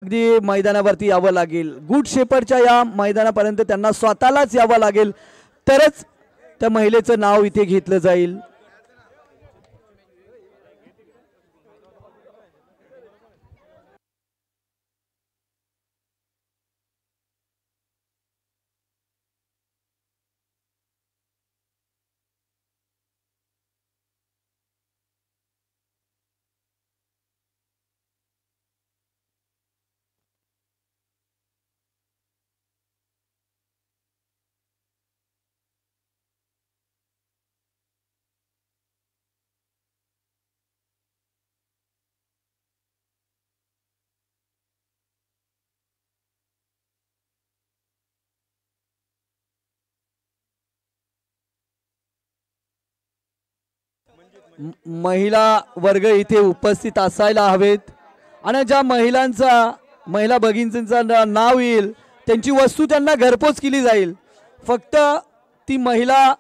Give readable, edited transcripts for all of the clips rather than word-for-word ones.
अगदी मैदानावरती यावं लागेल. गुड शेपर्डच्या या मैदानापर्यंत त्यांना स्वतःलाच यावं लागेल, तरच त्या महिलेचं नाव इथे घेतलं जाईल. महिला वर्ग इथे उपस्थित असायला हवेत आणि ज्या महिला भगिनींचं नाव येईल त्यांची वस्तू त्यांना घरपोच केली जाईल. फक्त ती महिला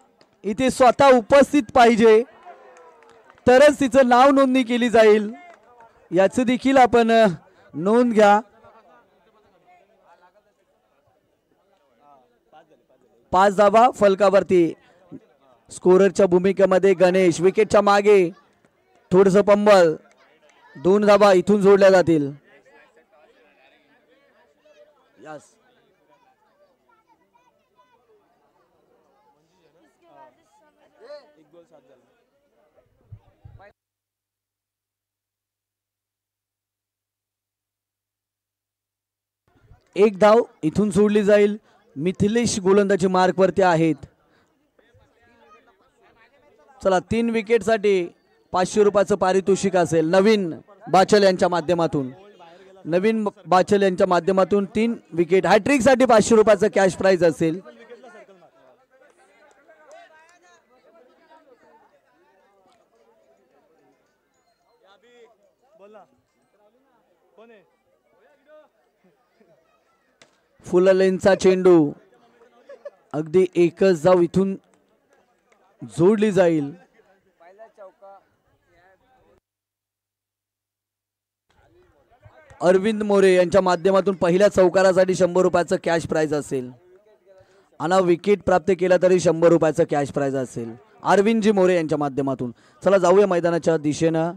इथे स्वतः उपस्थित पाहिजे, तरच तिचं नाव नोंदणी केली जाईल. याचं देखील आपण नोंद घ्या. 5 धावा फलकावरती. स्कोररच्या भूमिकेमध्ये गणेश. विकेटच्या मागे थोडंसं पंबल. 2 धावा इथून जोडल्या जातील. यस, एक धाव इथून सोडली जाईल. मिथिलेश गोलंदाजी मार्कवरती आहेत. चला, 3 विकेटसाठी 500 रुपयाचं पारितोषिक असेल. नवीन बाचल यांच्या माध्यमातून 3 विकेट. हॅट्रिक साठी 500 रुपयाचं कॅश प्राइज असेल. फुल लेनचा चेंडू. अगदी एकच धाव इथून जोडली जाईल. अरविंद मोरे यांच्या माध्यमातून पहिल्या चौकारासाठी 100 रुपयाचं कॅश प्राइज असेल. आणि विकेट प्राप्त केला तरी 100 रुपयाचं कॅश प्राइज असेल. अरविंदजी मोरे यांच्या माध्यमातून. चला जाऊया मैदानाच्या दिशेनं.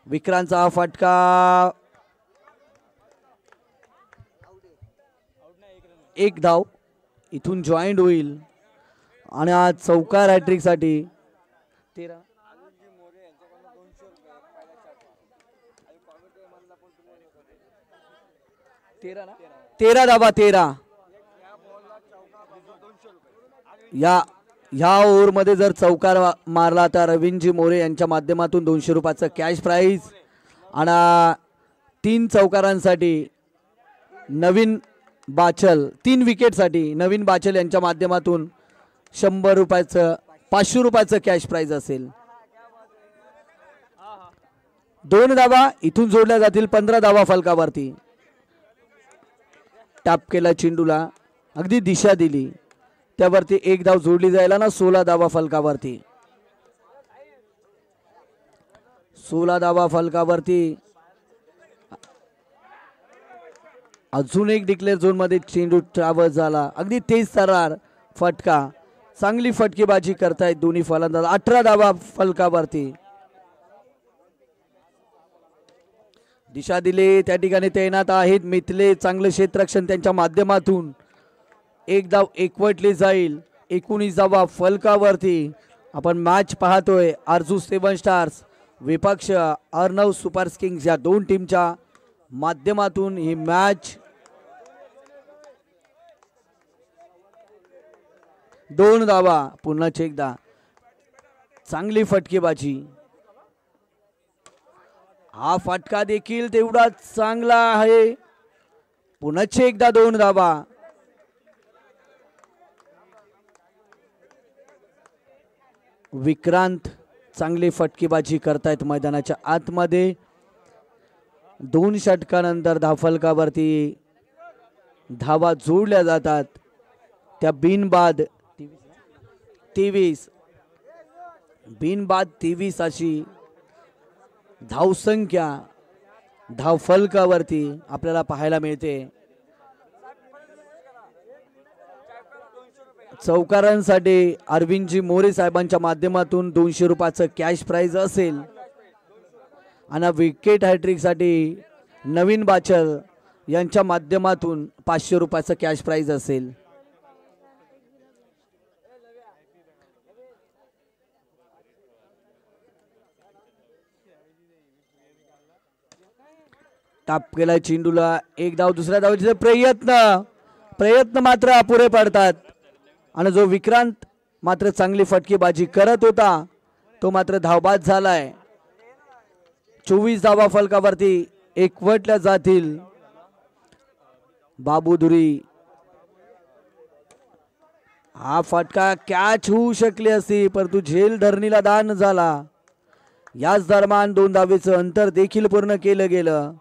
विक्रांतचा हा फटका. 1 धाव इथून जॉईंट होईल आणि आज चौकार हॅट्रिक साठी 13 धावा. 13 या ओव्हर मध्ये जर चौकार मारला तर रवींद्रजी मोरे यांच्या माध्यमातून 200 रुपयाचं कॅश प्राइज. आणि 3 चौकारांसाठी नवीन बाचल, 3 विकेटसाठी नवीन बाचल यांच्या माध्यमातून 100 रुपयाचं 500 रुपयाचं कॅश प्राइज असेल. 2 धावा इथून जोडल्या जातील. 15 धावा फलकावरती. टॅप केला चेंडूला, अगदी दिशा दिली, त्यावरती 1 धाव जोडली जायला ना. 16 धावा फलकावरती. 16 धावा फलकावरती. अजून एक डिक्लेअर झोन मध्ये चेंडू ट्रॅव्हल झाला. अगदी तेज तरार फटका. चांगली फटकेबाजी करतायत दोन्ही फलंदाज. 18 धावा फलकावरती. दिशा दिली त्या ठिकाणी तैनात आहेत मिथले. चांगलं क्षेत्ररक्षण त्यांच्या माध्यमातून. 1 धाव एकवटली जाईल. 19 धावा फलकावरती. आपण मॅच पाहतोय. आरजू 7 स्टार्स विपक्ष अर्णव सुपर किंग्स या 2 टीमच्या माध्यमातून ही मॅच. 2 धावा. पुन्हा एकदा चांगली फटकेबाजी. हा फटका देखील तेवढा चांगला आहे. पुन्हा एकदा 2 धावा. विक्रांत चांगली फटकेबाजी करतायत मैदानाच्या आतमध्ये. 2 षटकानंतर धावफलकावरती धावा जोडल्या जातात. त्या बिनबाद 23 अशी धावसंख्या धावफलकावरती आपल्याला पाहायला मिळते. चौकारांसाठी अरविंदजी मोरे साहेबांच्या माध्यमातून 200 रुपयाचं कॅश प्राइज असेल आणि विकेट हॅट्रिक साठी नवीन बाचल यांच्या माध्यमातून 500 रुपयाचं कॅश प्राइज असेल. टाप केला चेंडूला, एक धाव, दुसऱ्या धावचे प्रयत्न मात्र अपुरे पडतात आणि जो विक्रांत मात्र चांगली फटकेबाजी करत होता तो मात्र धावबाद झालाय. 24 धावा फलकावरती एकवटल्या जातील. बाबूधुरी हा फटका कॅच होऊ शकली असती परंतु झेल धरणीला दान झाला. याच दरम्यान 2 धावेचं अंतर देखील पूर्ण केलं गेलं.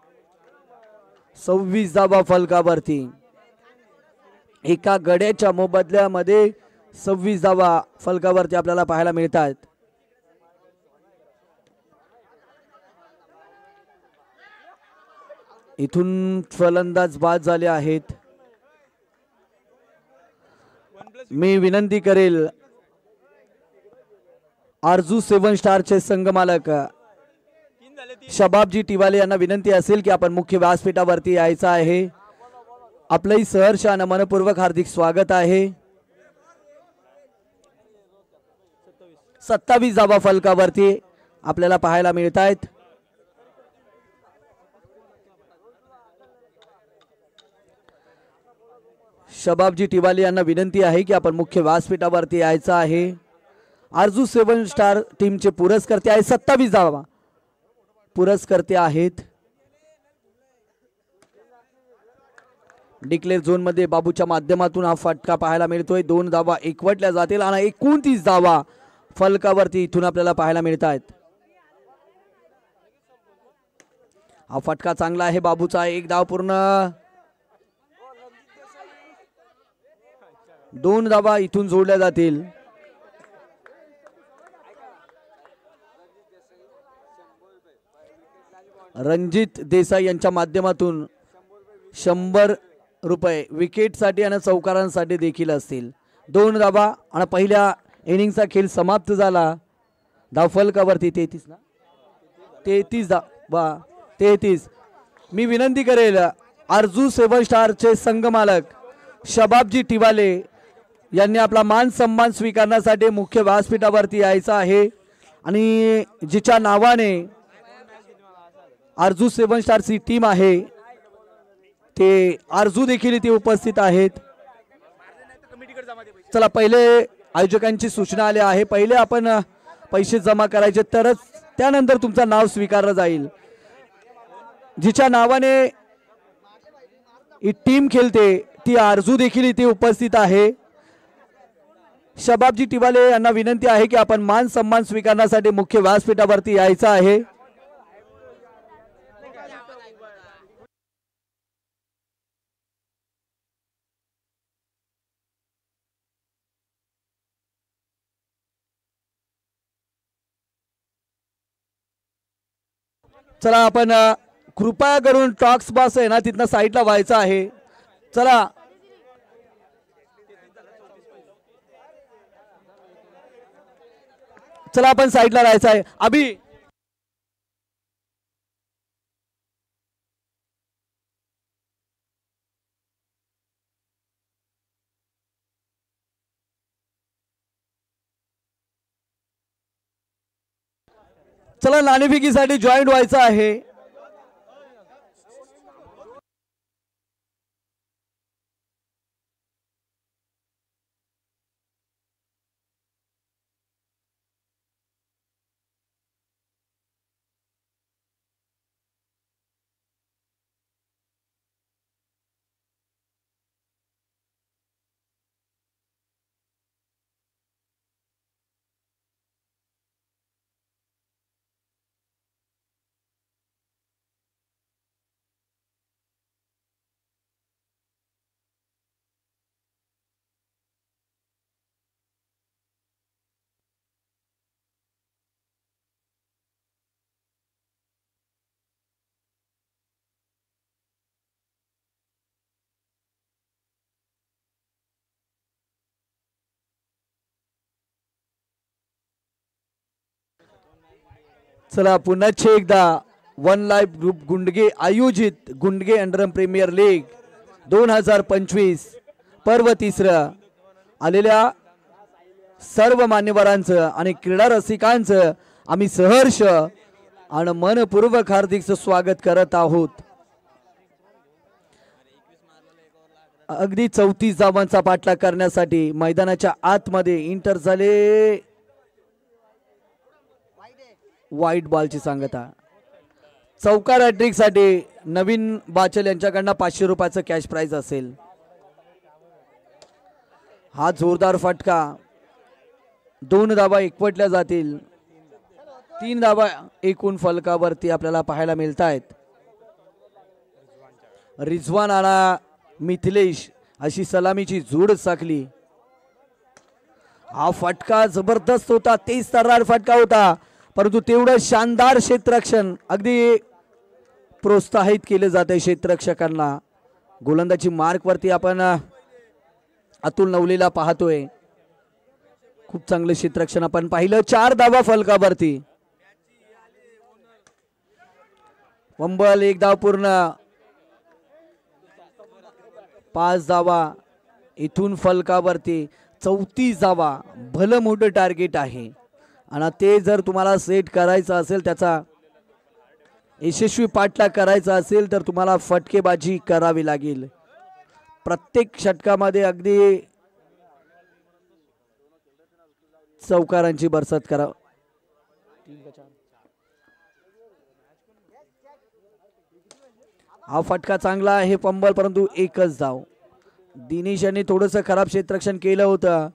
26 धावा फलकावरती एका गड्याच्या मोबदल्यामध्ये 26 धावा फलकावरती आपल्याला पाहायला मिळतात. इथून फलंदाज बाद झाले आहेत. मी विनंती करेल आरजू 7 स्टारचे संघमालक शबाबजी टिवाले यांना विनंती असेल की आपण मुख्य व्यासपीठावरती यायचं आहे. आपलंही सहर्ष आणि मनपूर्वक हार्दिक स्वागत आहे. 27 धावा फलकावरती आपल्याला पाहायला मिळत आहेत. शबाबजी टिवाले यांना विनंती आहे की आपण मुख्य व्यासपीठावरती यायचं आहे. आरजू 7 स्टार टीमचे पुरस्कर्ते आहे. 27 धावा पुरस्कर्ते आहेत. डिक्लेअर झोन मध्ये बाबूच्या माध्यमातून हा फटका पाहायला मिळतोय. 2 धावा एकवटल्या जातील आणि 29 धावा फलकावरती इथून आपल्याला पाहायला मिळत आहेत. हा फटका चांगला आहे बाबूचा. 1 धाव पूर्ण. 2 धावा इथून जोडल्या जातील. रणजित देसाई यांच्या माध्यमातून 100 रुपये विकेटसाठी आणि चौकारांसाठी देखील असतील. 2 धावा आणि पहिल्या इनिंगचा खेळ समाप्त झाला. धावफलकावरती 33 ना 33 धावा 33. मी विनंती करेल आरजू 7 स्टारचे संघमालक शबाबजी टिवाले यांनी आपला मान सन्मान स्वीकारण्यासाठी मुख्य व्यासपीठावरती यायचं आहे आणि जिच्या नावाने आरजू 7 स्टारची टीम आहे ते आरजू देखील इथे उपस्थित आहेत. चला पहिले आयोजकांची सूचना आली आहे. पहिले आपण पैसे जमा करायचे तरच त्यानंतर तुमचं नाव स्वीकारलं जाईल. जिच्या नावाने ही टीम खेळते ती आरजू देखील इथे उपस्थित आहे. शबाबजी टिवाले यांना विनंती आहे की आपण मान सन्मान स्वीकारण्यासाठी मुख्य व्यासपीठावरती यायचं आहे. चला आपण कृपया करून टॉक्स बॉक्स आहे ना तिथनं साईडला व्हायचं आहे. चला चला आपण साईडला राहायचं आहे. अभि चला नाणेफेकीसाठी जॉईंट व्हायचं आहे. चला पुन्हा एकदा वन लाईफ ग्रुप गुंडगे आयोजित गुंडगे अंडरम प्रीमियर लीग 2025 पर्व तिसरं आलेल्या सर्व मान्यवरांचं आणि क्रीडा रसिकांचं आम्ही सहर्ष आणि मनपूर्वक हार्दिक स्वागत करत आहोत। अगदी 34 धावांचा पाठलाग करण्यासाठी मैदानाच्या आतमध्ये इंटर झाले। वाईट बॉलची सांगता चौकार हॅट्रिक साठी नवीन बाचल यांच्याकडनं 500 रुपयाचं कॅश प्राइज असेल। हा जोरदार फटका 2 धावा एकवटल्या जातील। 3 धावा एकूण फलकावरती आपल्याला पाहायला मिळत आहेत। रिजवान आणि मिथिलेश अशी सलामीची जोड साकली। हा फटका जबरदस्त होता, तेज तर्रार फटका होता, परंतु तेवढं शानदार क्षेत्ररक्षण अगदी प्रोत्साहित केले जाते क्षेत्ररक्षकांना। गोलंदाजी मार्क वरती आपण अतुल नवलेला पाहतोय, खूप चांगलं क्षेत्ररक्षण आपण पाहिलं। 4 धावा फलकावरती, वंबल 1 धाव पूर्ण, 5 धावा इथून फलकावरती 34 धावा भलं मोठं टार्गेट आहे आणि ते जर तुम्हाला सेट करायचं असेल, त्याचा यशस्वी पाठलाग करायचा असेल तर तुम्हाला फटकेबाजी करावी लागेल। प्रत्येक षटकामध्ये अगदी चौकारांची बरसात करा। हा फटका चांगला आहे पंबल, परंतु एकच धाव। दिनेश यांनी थोडंसं खराब क्षेत्ररक्षण केलं होतं,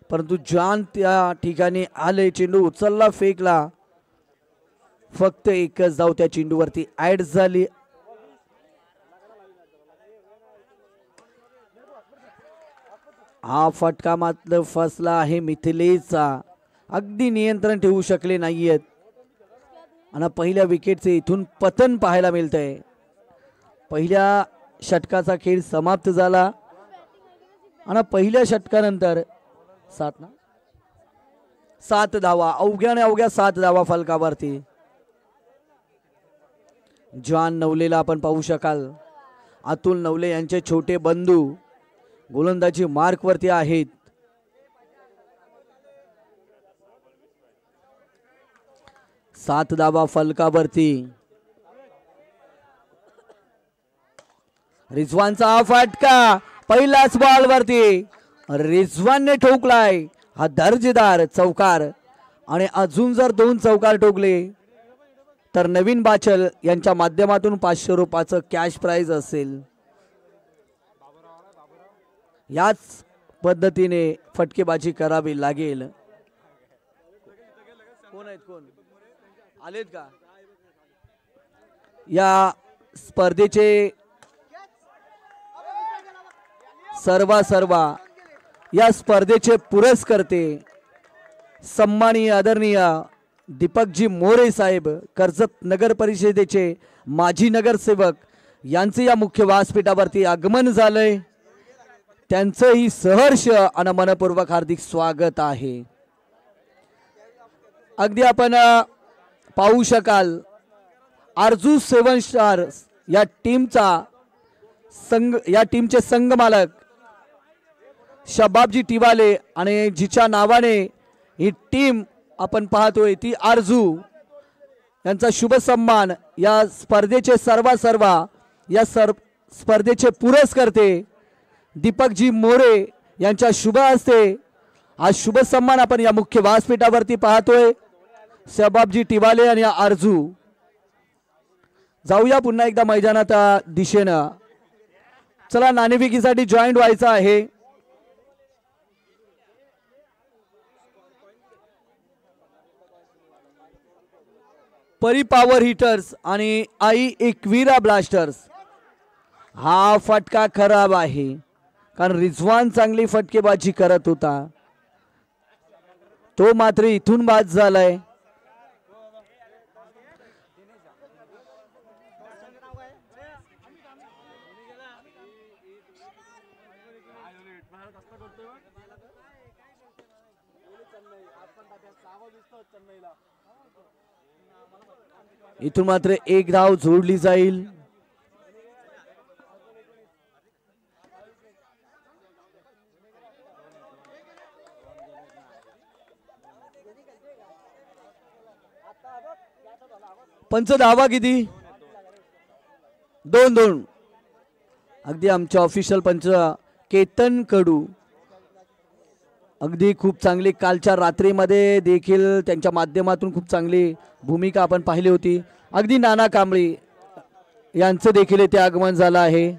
परंतु जॉन त्या ठिकाणी आले, चेंडू उचलला, फेकला, फक्त एकच धाव त्या चेंडूवरती ऍड झाली। हा फटका मात्र फसला आहे मिथिलेशचा, अगदी नियंत्रण ठेवू शकले नाहीयेत आणि पहिल्या विकेटचे इथून पतन पाहायला मिळतंय। पहिल्या षटकाचा खेळ समाप्त झाला आणि पहिल्या षटकानंतर 7 धावा, अवघ्या 7 धावा फलकावरती। जॉन नवलेला आपण पाहू शकाल, अतुल नवले यांचे छोटे बंधू गोलंदाजी मार्क वरती आहेत। सात धावा फलकावरती। रिजवानचा हा फटका पहिल्याच बॉल वरती रिजवानने ठोकलाय हा दर्जेदार चौकार, आणि अजून जर 2 चौकार ठोकले तर नवीन बाचल यांच्या माध्यमातून 500 रुपयाचं कॅश प्राइज असेल। याच पद्धतीने फटकेबाजी करावी लागेल। कोण आहेत, कोण आलेत का? या स्पर्धेचे सर्व या स्पर्धेचे पुरस्कर्ते सन्माननीय आदरणीय दीपकजी मोरे साहेब, कर्जत नगर परिषदेचे माजी नगरसेवक यांचे या मुख्य व्यासपीठावरती आगमन झालंय। त्यांचंही सहर्ष आणि मनपूर्वक हार्दिक स्वागत आहे। अगदी आपण पाहू शकाल, आरजू 7 स्टार्स या टीमचे संघ मालक शबाबजी टिवाले, आणि जिच्या नावाने ही टीम आपण पाहतोय ती आरजू, यांचा शुभ सन्मान या स्पर्धेचे स्पर्धेचे पुरस्कर्ते दीपकजी मोरे यांच्या शुभ हस्ते हा शुभ सन्मान आपण या मुख्य व्यासपीठावरती पाहतोय। शबाबजी टिवाले आणि आरजू, जाऊया पुन्हा एकदा मैदानात दिशेनं। चला, नाणेफेकीसाठी जॉईंट व्हायचं आहे। परी पॉवर हिटर्स आणि आई एकवीरा ब्लास्टर्स। हा फटका खराब आहे, कारण रिजवान चांगली फटकेबाजी करत होता, तो मात्र इथून बाद झालाय। इथून मात्र एक धाव जोडली जाईल. पंच धावा किती? 2-2. अगदी आमच्या ऑफिशियल पंच केतन कडू अगदी खूप चांगली कालच्या रात्रीमध्ये देखील त्यांच्या माध्यमातून खूप चांगली भूमिका आपण पाहिली होती. अगदी नाना कांबळे यांचं देखील इथे आगमन झालं आहे,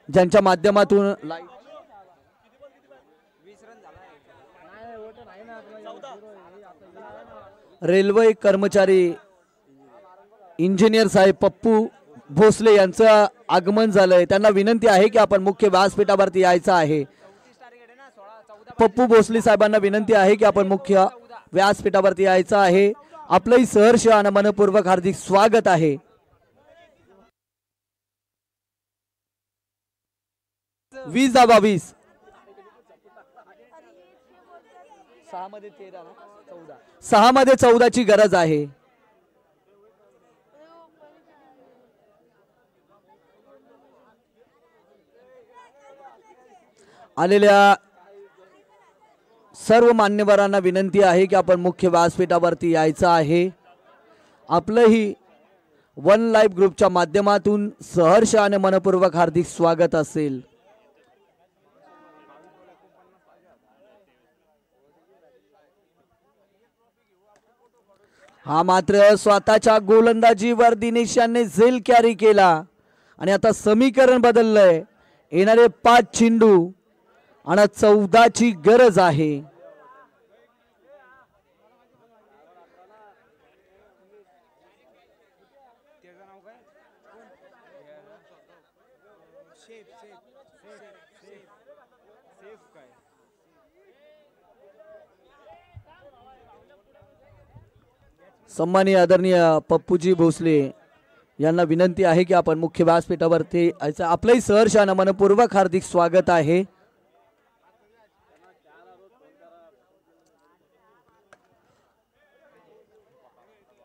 ज्यांच्या माध्यमातून रेल्वे कर्मचारी इंजिनियर साहेब पप्पू भोसले यांचं आगमन झालंय. त्यांना विनंती आहे की आपण मुख्य व्यासपीठावरती यायचं आहे. पप्पू भोसले साहेबांना विनंती आहे की आपण मुख्य व्यासपीठावरती यायचं आहे. आपलंही सहर्ष आणि मनपूर्वक हार्दिक स्वागत आहे. वीस धावा 20. 6 मध्ये 14 ची गरज आहे. आलेल्या सर्व मान्यवरांना विनंती आहे की आपण मुख्य व्यासपीठावरती यायचं आहे. आपलंही वन लाईफ ग्रुपच्या माध्यमातून सहर्ष आणि मनपूर्वक हार्दिक स्वागत असेल. हा मात्र स्वतःच्या गोलंदाजीवर दिनेश यांनी झेल कॅरी केला आणि आता समीकरण बदललंय. येणारे 5 चेंडू आणि 14 ची गरज आहे. सन्माननीय आदरणीय पप्पूजी भोसले यांना विनंती आहे की आपण मुख्य व्यासपीठावरती यायचं. आपलंही सहर्ष आणि मनपूर्वक हार्दिक स्वागत आहे.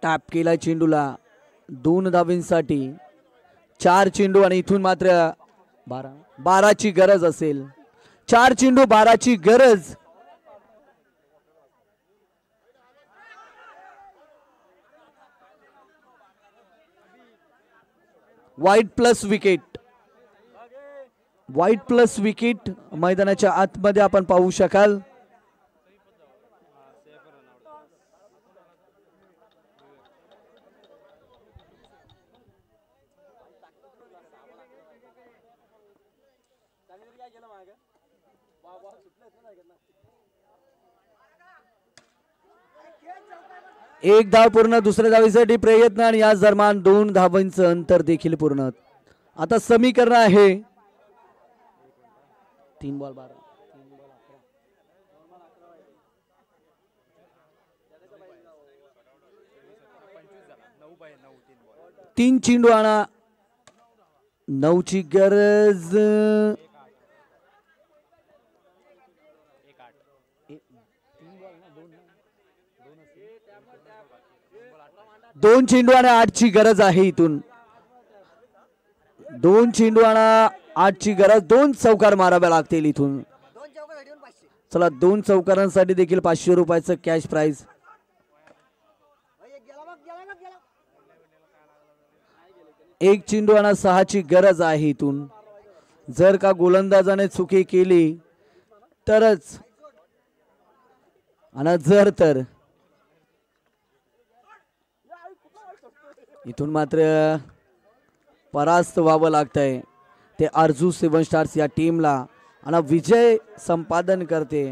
टॅप केला चेंडूला 2 धावींसाठी. 4 चेंडू आणि इथून मात्र 12 ची गरज असेल. 4 चेंडू 12 ची गरज. वाईट प्लस विकेट. वाईट प्लस विकेट मैदानाच्या आतमध्ये आपण पाहू शकाल. एक धाव पूर्ण. दुसऱ्या धावीसाठी प्रयत्न आणि याच दरम्यान 2 धावांचं अंतर देखील पूर्ण. आता समीकरण आहे 3 बॉल 12. 3 चेंडू आणा 9 ची गरज. 2 चेंडू आणि 8 ची गरज आहे. इथून 2 चेंडू आणि 8 ची गरज. 2 चौकार माराव्या लागतील इथून. चला 2 चौकारांसाठी देखील 500 रुपयाचं कॅश प्राइज. 1 चेंडू आणि 6 ची गरज आहे इथून. जर का गोलंदाजाने चुकी केली तरच, आणि जर तर इथून मात्र परास्त व्हावं लागतंय ते आरजू 7 स्टार्स या टीमला. आणि विजय संपादन करते